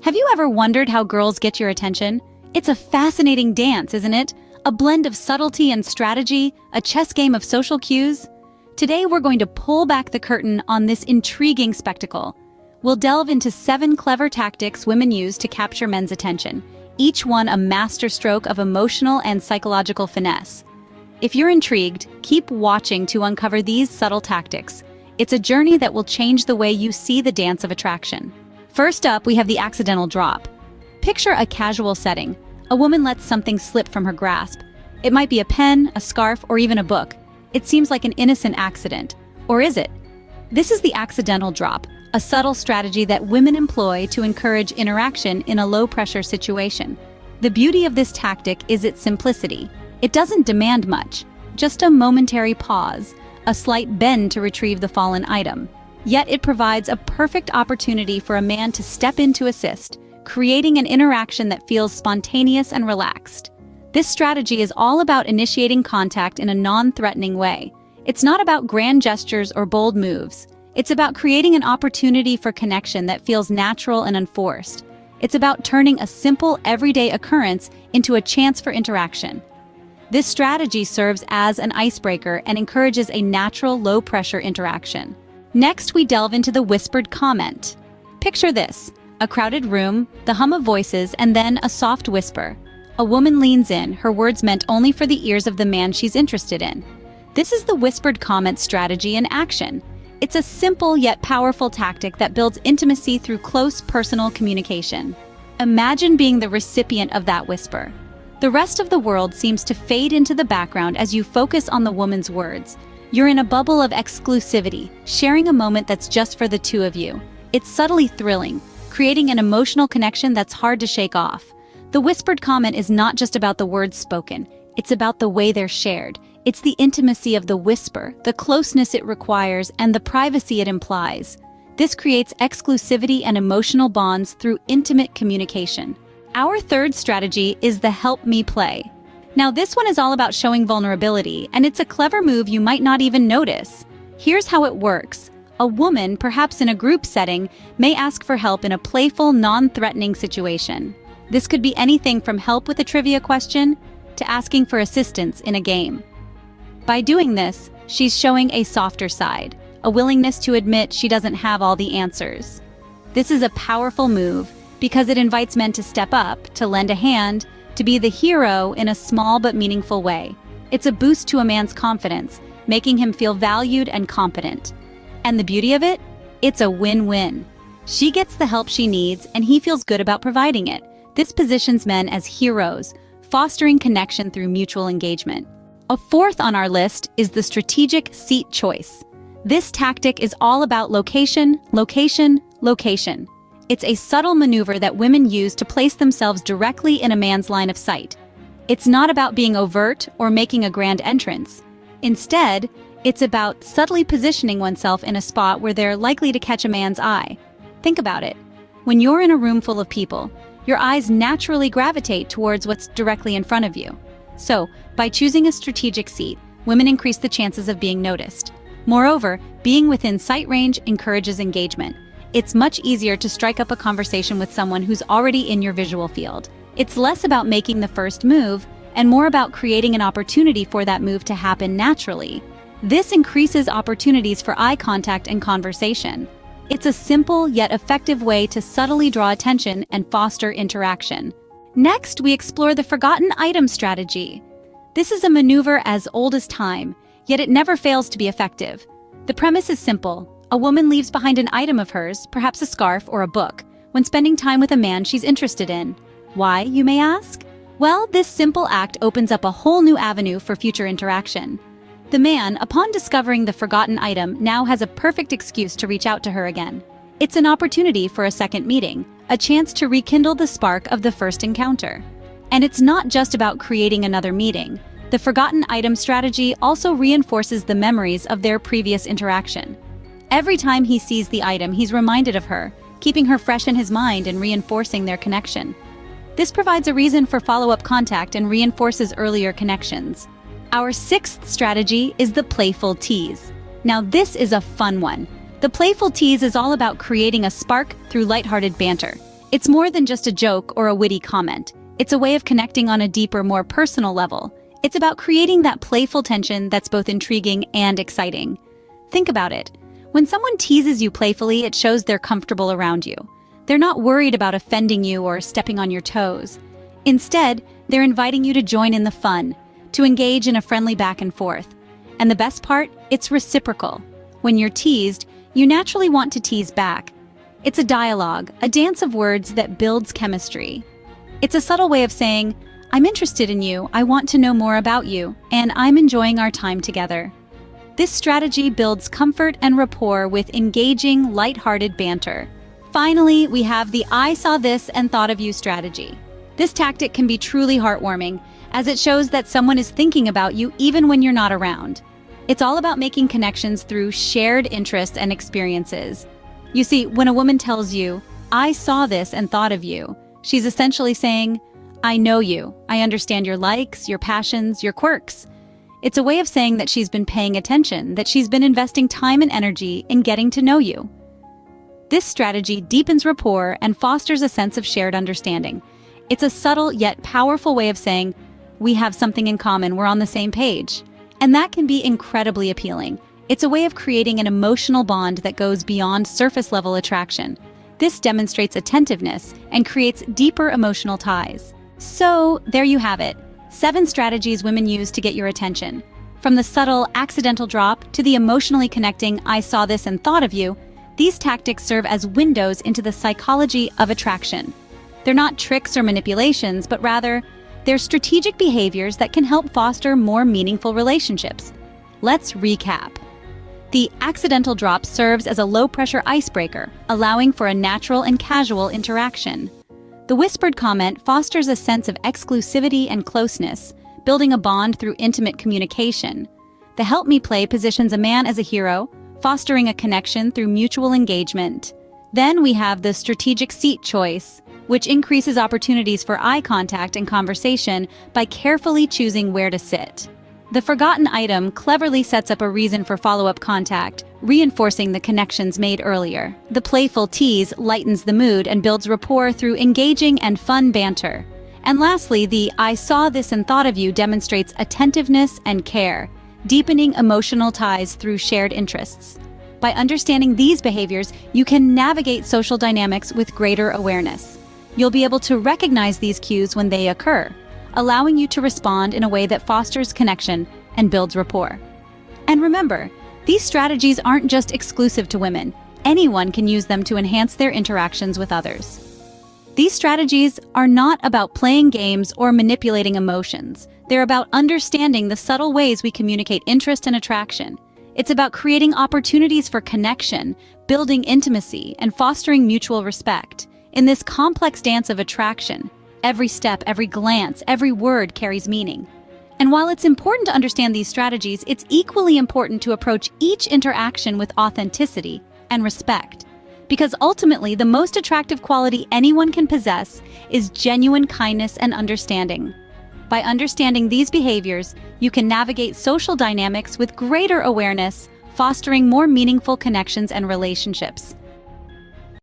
Have you ever wondered how girls get your attention? It's a fascinating dance, isn't it? A blend of subtlety and strategy, a chess game of social cues. Today we're going to pull back the curtain on this intriguing spectacle. We'll delve into 7 clever tactics women use to capture men's attention, each one a masterstroke of emotional and psychological finesse. If you're intrigued, keep watching to uncover these subtle tactics. It's a journey that will change the way you see the dance of attraction. First up, we have the accidental drop. Picture a casual setting. A woman lets something slip from her grasp. It might be a pen, a scarf, or even a book. It seems like an innocent accident. Or is it? This is the accidental drop, a subtle strategy that women employ to encourage interaction in a low-pressure situation. The beauty of this tactic is its simplicity. It doesn't demand much, just a momentary pause, a slight bend to retrieve the fallen item. Yet it provides a perfect opportunity for a man to step in to assist, creating an interaction that feels spontaneous and relaxed. This strategy is all about initiating contact in a non-threatening way. It's not about grand gestures or bold moves. It's about creating an opportunity for connection that feels natural and unforced. It's about turning a simple, everyday occurrence into a chance for interaction. This strategy serves as an icebreaker and encourages a natural, low-pressure interaction. Next, we delve into the whispered comment. Picture this: a crowded room, the hum of voices, and then a soft whisper. A woman leans in, her words meant only for the ears of the man she's interested in. This is the whispered comment strategy in action. It's a simple yet powerful tactic that builds intimacy through close personal communication. Imagine being the recipient of that whisper. The rest of the world seems to fade into the background as you focus on the woman's words. You're in a bubble of exclusivity, sharing a moment that's just for the two of you. It's subtly thrilling, creating an emotional connection that's hard to shake off. The whispered comment is not just about the words spoken, it's about the way they're shared. It's the intimacy of the whisper, the closeness it requires, and the privacy it implies. This creates exclusivity and emotional bonds through intimate communication. Our third strategy is the help me play. Now this one is all about showing vulnerability, and it's a clever move you might not even notice. Here's how it works. A woman, perhaps in a group setting, may ask for help in a playful, non-threatening situation. This could be anything from help with a trivia question to asking for assistance in a game. By doing this, she's showing a softer side, a willingness to admit she doesn't have all the answers. This is a powerful move because it invites men to step up, to lend a hand, to be the hero in a small but meaningful way. It's a boost to a man's confidence, making him feel valued and competent. And the beauty of it? It's a win-win. She gets the help she needs, and he feels good about providing it. This positions men as heroes, fostering connection through mutual engagement. A fourth on our list is the strategic seat choice. This tactic is all about location, location, location. It's a subtle maneuver that women use to place themselves directly in a man's line of sight. It's not about being overt or making a grand entrance. Instead, it's about subtly positioning oneself in a spot where they're likely to catch a man's eye. Think about it. When you're in a room full of people, your eyes naturally gravitate towards what's directly in front of you. So, by choosing a strategic seat, women increase the chances of being noticed. Moreover, being within sight range encourages engagement. It's much easier to strike up a conversation with someone who's already in your visual field. It's less about making the first move and more about creating an opportunity for that move to happen naturally. This increases opportunities for eye contact and conversation. It's a simple yet effective way to subtly draw attention and foster interaction. Next, we explore the forgotten item strategy. This is a maneuver as old as time, yet it never fails to be effective. The premise is simple. A woman leaves behind an item of hers, perhaps a scarf or a book, when spending time with a man she's interested in. Why, you may ask? Well, this simple act opens up a whole new avenue for future interaction. The man, upon discovering the forgotten item, now has a perfect excuse to reach out to her again. It's an opportunity for a second meeting, a chance to rekindle the spark of the first encounter. And it's not just about creating another meeting. The forgotten item strategy also reinforces the memories of their previous interaction. Every time he sees the item, he's reminded of her, keeping her fresh in his mind and reinforcing their connection. This provides a reason for follow-up contact and reinforces earlier connections. Our sixth strategy is the playful tease. Now this is a fun one. The playful tease is all about creating a spark through lighthearted banter. It's more than just a joke or a witty comment. It's a way of connecting on a deeper, more personal level. It's about creating that playful tension that's both intriguing and exciting. Think about it. When someone teases you playfully, it shows they're comfortable around you. They're not worried about offending you or stepping on your toes. Instead, they're inviting you to join in the fun, to engage in a friendly back and forth. And the best part, it's reciprocal. When you're teased, you naturally want to tease back. It's a dialogue, a dance of words that builds chemistry. It's a subtle way of saying, I'm interested in you, I want to know more about you, and I'm enjoying our time together. This strategy builds comfort and rapport with engaging, lighthearted banter. Finally, we have the I saw this and thought of you strategy. This tactic can be truly heartwarming, as it shows that someone is thinking about you even when you're not around. It's all about making connections through shared interests and experiences. You see, when a woman tells you, I saw this and thought of you, she's essentially saying, I know you, I understand your likes, your passions, your quirks. It's a way of saying that she's been paying attention, that she's been investing time and energy in getting to know you. This strategy deepens rapport and fosters a sense of shared understanding. It's a subtle yet powerful way of saying, we have something in common, we're on the same page. And that can be incredibly appealing. It's a way of creating an emotional bond that goes beyond surface-level attraction. This demonstrates attentiveness and creates deeper emotional ties. So, there you have it. 7 strategies women use to get your attention. From the subtle, accidental drop to the emotionally connecting, I saw this and thought of you, these tactics serve as windows into the psychology of attraction. They're not tricks or manipulations, but rather, they're strategic behaviors that can help foster more meaningful relationships. Let's recap. The accidental drop serves as a low-pressure icebreaker, allowing for a natural and casual interaction. The whispered comment fosters a sense of exclusivity and closeness, building a bond through intimate communication. The help me play positions a man as a hero, fostering a connection through mutual engagement. Then we have the strategic seat choice, which increases opportunities for eye contact and conversation by carefully choosing where to sit. The forgotten item cleverly sets up a reason for follow-up contact, reinforcing the connections made earlier. The playful tease lightens the mood and builds rapport through engaging and fun banter. And lastly, the I saw this and thought of you demonstrates attentiveness and care, deepening emotional ties through shared interests. By understanding these behaviors, you can navigate social dynamics with greater awareness. You'll be able to recognize these cues when they occur, allowing you to respond in a way that fosters connection and builds rapport. And remember, these strategies aren't just exclusive to women. Anyone can use them to enhance their interactions with others. These strategies are not about playing games or manipulating emotions. They're about understanding the subtle ways we communicate interest and attraction. It's about creating opportunities for connection, building intimacy, and fostering mutual respect. In this complex dance of attraction, every step, every glance, every word carries meaning. And while it's important to understand these strategies, it's equally important to approach each interaction with authenticity and respect. Because ultimately, the most attractive quality anyone can possess is genuine kindness and understanding. By understanding these behaviors, you can navigate social dynamics with greater awareness, fostering more meaningful connections and relationships.